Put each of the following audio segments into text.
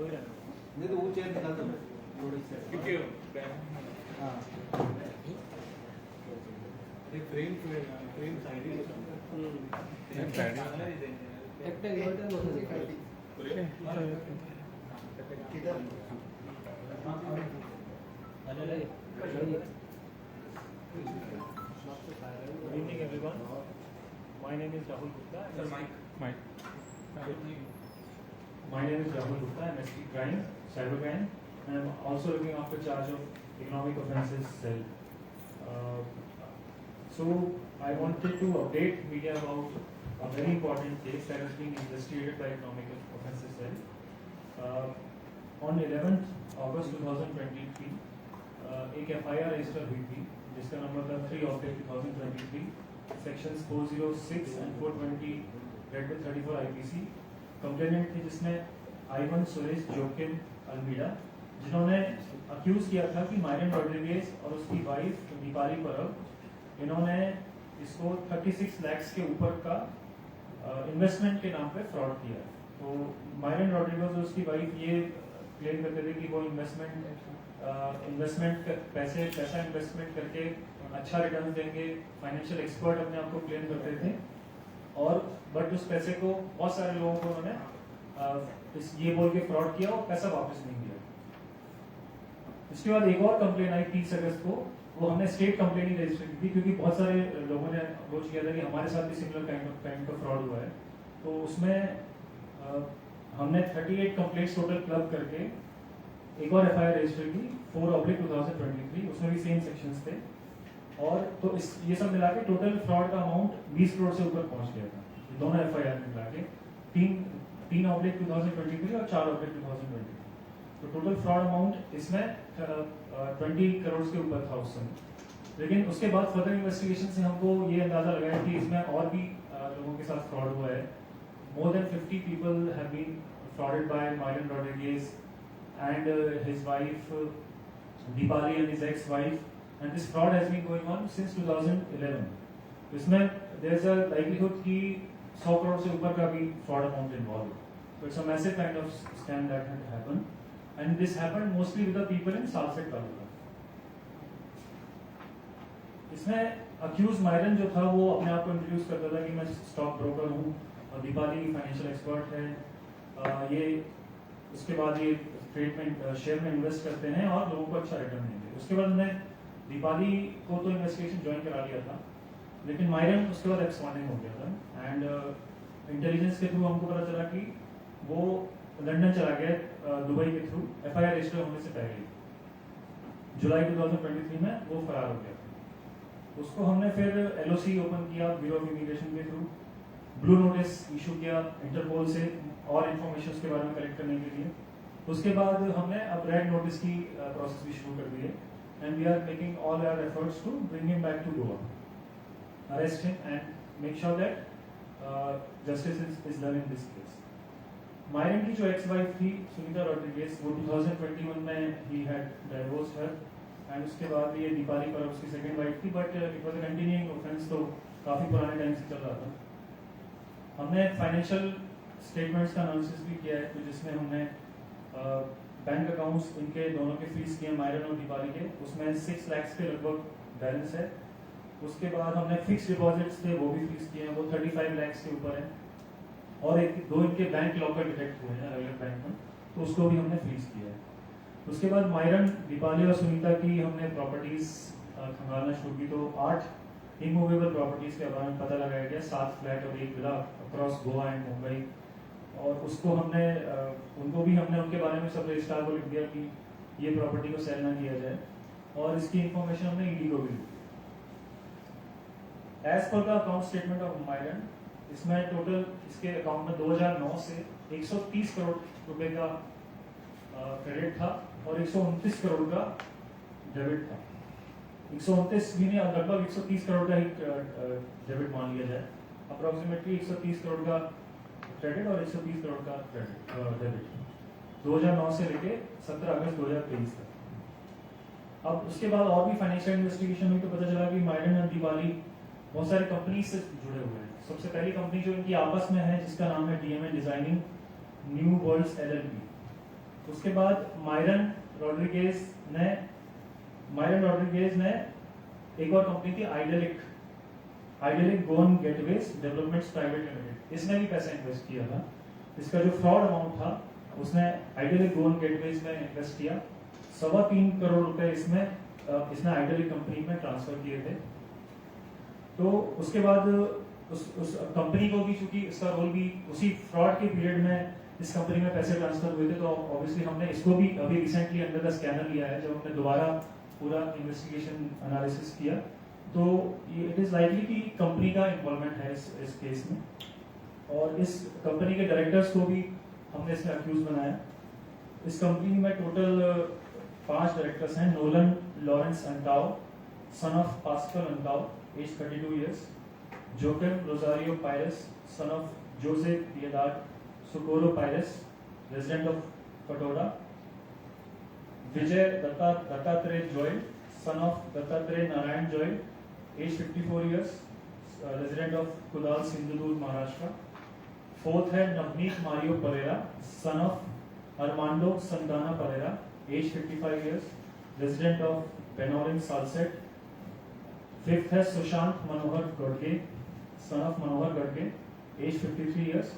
नहीं तो वो चेयर निकाल दो थोड़ी से क्योंकि हाँ फ्रेम साइड ही একটা ইনভার্টার বসে দেখাই किधर अरे Good evening, everyone. My name is Rahul Gupta. Sir, mic. My name is Rahul Gupta. I'm ST Crime, Cybercrime, and I'm also looking after charge of economic offences cell. So I wanted to update media about a very important case that is being investigated by economic offences cell. On 11th August 2023, एक FIR register हुई थी जिसका number था 3/2023, sections 406 and 420 read with 34 IPC। Complainant थी जिसमें Ivan Suresh Joaquin Almeida, जिन्होंने accused किया था कि मायरन रॉड्रिगेज और उसकी वाइफ दीपाली परब, इन्होंने इसको 36 लाख के ऊपर का इन्वेस्टमेंट के नाम पे फ्रॉड किया। तो मायरन रॉड्रिगेज और उसकी वाइफ ये क्लेम करते थे कि वो इन्वेस्टमेंट पैसा इन्वेस्टमेंट करके अच्छा रिटर्न देंगे, फाइनेंशियल एक्सपर्ट अपने आप को क्लेम करते थे, और बट उस पैसे को बहुत सारे लोगों को उन्होंने ये बोल के फ्रॉड किया और पैसा वापस नहीं दिया। इसके बाद एक और कंप्लेन आई 30 अगस्त को, वो हमने स्टेट कंप्लेन ही रजिस्टर की थी क्योंकि बहुत सारे लोगों ने अप्रोच किया था कि हमारे साथ भी सिमिलर काइंड का फ्रॉड हुआ है। तो उसमें हमने 38 कंप्लेंट्स टोटल क्लब करके एक और FIR रजिस्टर की 4/2023, उसमें भी सेम सेक्शंस थे, और तो ये सब मिला के टोटल फ्रॉड का अमाउंट 20 करोड़ से ऊपर पहुंच गया था। दोनों FIR मिला के 3/2023 और 4/2023, तो टोटल फ्रॉड अमाउंट इसमें 20 करोड़ के ऊपर था उस समय। लेकिन उसके बाद फर्दर इन्वेस्टिगेशन से हमको ये अंदाजा लगाया कि इसमें और भी लोगों के साथ फ्रॉड हुआ है। More than 50 people have been frauded by Myron Rodrigues and his wife Deepali and his ex-wife, and this fraud has been going on since 2011. इसमें there is a likelihood कि 100 करोड़ से ऊपर का भी fraud amount involved. So it's a massive kind of scam that had happened, and this happened mostly with the people in Salsett taluka. इसमें accused Myron जो था वो अपने आप को इंट्रोड्यूस करता था कि मैं स्टॉक ब्रोकर हूँ और दीपाली फाइनेंशियल एक्सपर्ट है, ये उसके बाद ये ट्रेड में शेयर में इन्वेस्ट करते हैं और लोगों को अच्छा रिटर्न देंगे। उसके बाद हमने दीपाली को तो इन्वेस्टिगेशन ज्वाइन करा लिया था, लेकिन मायरन उसके बाद एक्सपांडिंग हो गया था, एंड इंटेलिजेंस के थ्रू हमको पता चला कि वो लंदन चला गया दुबई के थ्रू FIR रजिस्टर होने से पहले। जुलाई 2023 में वो फरार हो गया था। उसको हमने फिर LOC ओपन किया ब्यूरो ऑफ इमिग्रेशन के थ्रू, ब्लू नोटिस इशू किया इंटरपोल से और इन्फॉर्मेशन के बारे में कलेक्ट करने के लिए। उसके बाद हमने अब रेड नोटिस की प्रोसेस भी शुरू कर दी है, and we are making all our efforts to bring him back to Goa, arrest him and make sure that justice is done in this case. Myron की जो एक्स-वाइफ थी सुनीता रॉड्रिगेज, वो 2021 में ही हैड डाइवोर्स्ड हर, एंड उसके बाद ये दीपाली पर उसकी सेकंड वाइफ थी, but it was a continuing offence, तो काफी पुराने टाइम से चल रहा था। हमने फाइनेंशियल स्टेटमेंट्स का एनालिसिस भी किया है, तो जिसमें हमने बैंक अकाउंट्स इनके दोनों के फ्रीज किए मायरन और दीपाली के, उसमें 6 लाख के लगभग बैलेंस है। उसके बाद हमने फिक्स डिपॉजिट्स थे वो भी फ्रीज किए हैं, वो 35 लाख के ऊपर है, और दो इनके बैंक लॉकर डिटेक्ट हुए हैं अलग अलग बैंक में, तो उसको भी हमने फ्रीज किया है। उसके बाद मायरन, दीपाली और सुनीता की हमने प्रॉपर्टीज खंगालना शुरू की, तो 8 इमूवेबल प्रॉपर्टीज के बारे में पता लगाया गया, 7 फ्लैट और 1 villa across Goa and Mumbai, और उसको हमने उनको भी हमने उनके बारे में सब रजिस्ट्रार को लिख दिया कि ये प्रॉपर्टी को सेल ना किया जाए, और इसकी इंफॉर्मेशन हमने ED को भी दी। As per the account statement of Myron, इसमें टोटल इसके अकाउंट में 2009 से 130 करोड़ रुपए का क्रेडिट था और 129 करोड़ का डेबिट था। 129 भी नहीं, लगभग 130 करोड़ का ही डेबिट मान लिया जाए, अप्रोक्सीमेटली 130 करोड़ का क्रेडिट और 130 करोड़ का डेबिट 2009 से लेके 17 अगस्त 2023 तक। अब उसके बाद और भी फाइनेंशियल इन्वेस्टिगेशन हुई तो पता चला कि मायरन और दीपाली बहुत सारी कंपनी से जुड़े हुए हैं। सबसे पहली कंपनी जो इनकी आपस में है जिसका नाम है DMN designing new worlds LLP, उसके बाद मायरन रॉड्रिगेज ने एक और कंपनी थी आइडेलिक गोन गेटवेज डेवलपमेंट्स प्राइवेट लिमिटेड, इसने भी पैसा इन्वेस्ट किया था। इसका जो फ्रॉड अमाउंट था उसने आइडेलिक गोन गेटवेज में इन्वेस्ट किया, 3.25 करोड़ रुपए इसने आइडेलिक कंपनी में ट्रांसफर किए थे। तो उसके बाद उस कंपनी को भी, चूंकि इसका रोल भी उसी फ्रॉड के पीरियड में इस कंपनी में पैसे ट्रांसफर हुए थे, तो ऑब्वियसली हमने इसको भी अभी रिसेंटली अंडर द स्कैनर लिया है। जब हमने दोबारा पूरा इन्वेस्टिगेशन एनालिसिस किया तो इट इज लाइकली कि कंपनी का इन्वॉल्वमेंट है इस केस में, और इस कंपनी के डायरेक्टर्स को भी हमने इसमें अक्यूज बनाया। इस कंपनी में टोटल 5 डायरेक्टर्स हैं। Nolan Lawrence Antao, son of Pascal Antao, age 32 years, Joaquim Rosario Pires, son of Jose Piedade Socorro Pires, resident of Patora, Vijay Dattatreya Joyal, son of Dattatreya Narayan Joyal, age 54 years, resident of Kudal Sindhudurg Maharashtra. 4th है Navneet Mario Pereira, son of Armando Santana Pereira, age 55 years, resident of Benaulim Salcete. 5th है Sushant Manohar Gadhge, son of Manohar Gadhge, age 53 years,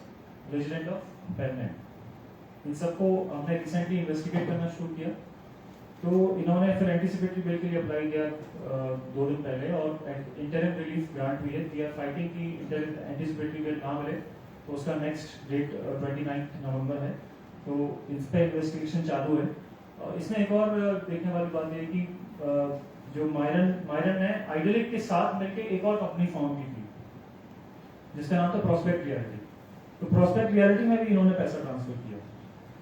resident of Pernem. इन सबको हमने recently investigate करना शुरू किया। तो इन्होंने फिर एंटीसिपेटरी बेल के लिए अप्लाई किया 2 दिन पहले, और इंटरिम रिलीफ ग्रांट हुई है। वी आर फाइटिंग की एंटीसिपेटरी बेल ना मिले तो उसका नेक्स्ट डेट 29 नवंबर है। तो इस पे इन्वेस्टिगेशन चालू है। इसमें एक और देखने वाली बात है कि जो मायरन ने आइडेलिक के साथ मिलकर एक और कंपनी फॉर्म की थी जिसका नाम था प्रॉस्पेक्ट रियलिटी। तो प्रॉस्पेक्ट रियलिटी में भी इन्होंने पैसा ट्रांसफर किया।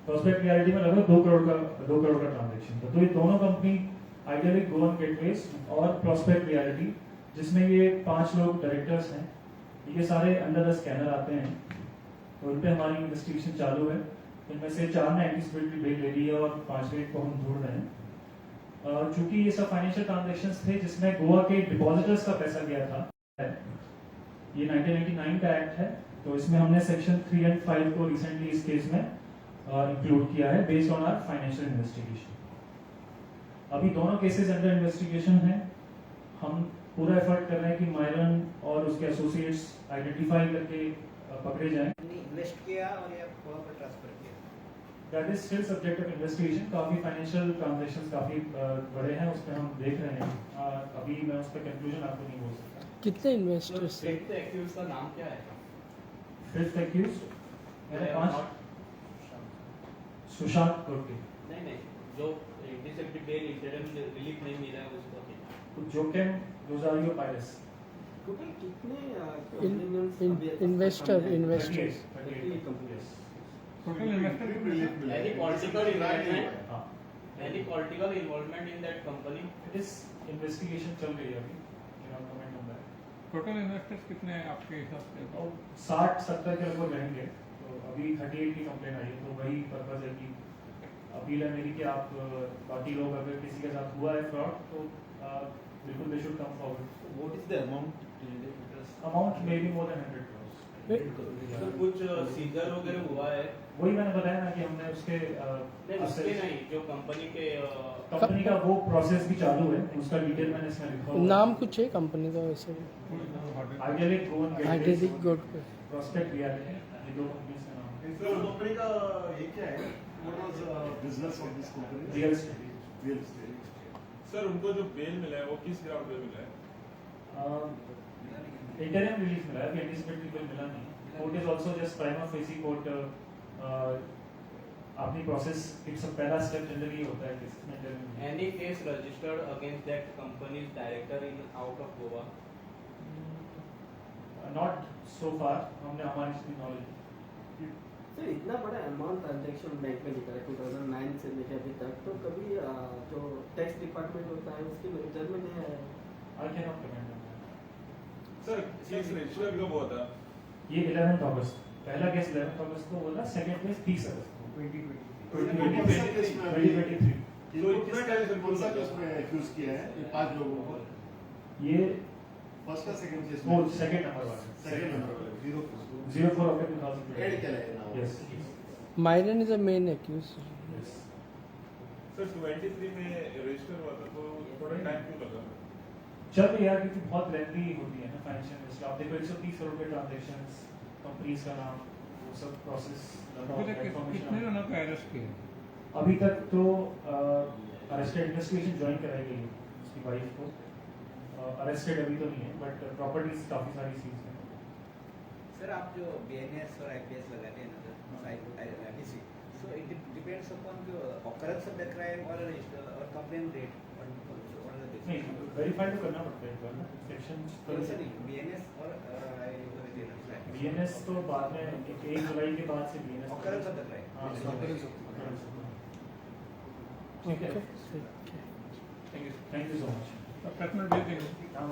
प्रॉस्पेक्ट रियलिटी में लगभग 2 करोड़ का ट्रांजेक्शन था। तो ये दोनों कंपनी आइडेलिक गोन गेटवेज और प्रॉस्पेक्ट रियलिटी, जिसमें ये 5 लोग डायरेक्टर्स हैं, ये सारे अंडर द स्कैनर आते हैं। तो उन पे हमारी इन्वेस्टिगेशन चालू है। इनमें से 4 ने एंटीसिपेटरी बेल ले ली है और 5वें को हम ढूंढ रहे हैं। चूंकि ये सब फाइनेंशियल ट्रांजैक्शंस थे जिसमें गोवा के डिपॉजिटर्स का पैसा गया था, ये 1999 का एक्ट है। तो इसमें हमने सेक्शन 3 और 5 को रिसेंटली इस केस में इंक्लूड किया है based on our financial investigation. अभी दोनों केसेस अंडर इन्वेस्टिगेशन हैं। हम पूरा एफर्ट कर रहे हैं कि मायरन और उसके एसोसिएट्स आइडेंटिफाई करके पकड़े जाएं। इन्वेस्ट किया और या गोवा पर ट्रांसफर किया। That is still subject of investigation. काफी फाइनेंशियल ट्रांजैक्शंस काफी बड़े हैं, उस पर हम देख रहे हैं। अभी मैं उस पर कंक्लूजन आपको नहीं बोल सकता। कितने इन्वेस्टर्स हैं? 5th accused का नाम क्या है? 5th accused मैंने 5 सुशांत कोर्टे, नहीं, जो एंटीसिपेटरी बेल इंटरिम रिलीफ नहीं मिला है उसको जोकेम रोजारियो पायरस। टोटल कितने investors 38 yes. Total investor any political involvement हाँ, any political involvement in that company? it is investigation चल रही है अभी, cannot comment on that। Total investors कितने हैं आपके हिसाब से? और 60-70 के लगभग रहेंगे। तो अभी 38 की कंप्लेन आई है, तो वही पर्पज है कि अपील है मेरी कि आप बाकी लोग अगर किसी के साथ हुआ है फ्रॉड तो बिल्कुल they should come forward. What is the amount? Amount may be more than 100 crores। तो कुछ सीजर वगैरह हुआ है? वही मैंने बताया ना कि हमने उसके नहीं, उसके नहीं, जो कंपनी के कंपनी का वो प्रोसेस भी चालू है, उसका डिटेल मैंने इसमें लिखा हुआ है। नाम कुछ है कंपनी का वैसे? आइडियलिक गोन आइडेंटिक गोड पे प्रॉस्पेक्ट रियलिटी, ये 2 कंपनीज का नाम है। सर कंपनी का ये क्या है? What was business of this company? Real estate. Real estate. Sir उनको जो बेल मिला है वो किस ग्राउंड पे मिला है? इंटरिम रिलीफ मिला है, अभी एंटीसिपेटरी बेल मिला नहीं। Court is also just prima facie court अपनी प्रोसेस एक सब पहला स्टेप जनरली होता है केस में interim. any case registered against that company's director in out of Goa? Not so far, हमने हमारी जितनी नॉलेज। सर इतना बड़ा अमाउंट ट्रांजैक्शन बैंक में निकला है 2009 से लेकर अभी तक, तो कभी जो टैक्स डिपार्टमेंट होता है उसकी नजर में नहीं आया? I can not comment on sir case register कब हुआ था? ये 11 अगस्त, पहला केस 11 अगस्त को हुआ था, सेकंड केस 30 अगस्त को 2023। इनको किस टाइम से कौन सा केस में एक्यूज किया है? ये 5 लोगों को। ये फर्स्ट का सेकंड केस वो सेकंड नंबर वाला, सेकंड नंबर 04 of 2020। ऐड क्या है now? Yes. Myron is a main accuse. Yes. Sir 23 में रजिस्टर हुआ था तो थोड़ा टाइम क्यों लगा? चल रही यार क्योंकि बहुत लेंथी होती है ना फाइनेंशियल इंडस्ट्री। आप देखो 130 करोड़ के ट्रांजेक्शंस, कंपनीज का नाम, वो सब प्रोसेस अभी तक कितने जनों को अरेस्ट किया? अभी तक तो अरेस्टेड इन्वेस्टिगेशन ज्वाइन कराई गई है उसकी वाइफ को। अरेस्टेड अभी तो नहीं है बट प्रॉपर्टीज काफ़ी सारी सीज हैं। सर आप जो BNS और IPS लगाते हैं ना IPC, so it depends upon the occurrence of the crime or complaint rate on the नहीं basis. वेरीफाई तो करना पड़ता है एक बार ना सेक्शन। सर BNS और BNS तो बाद में 1 जुलाई के बाद से BNS occurrence of the crime. हाँ okay thank you so much. प्रश्न भेज देंगे। हाँ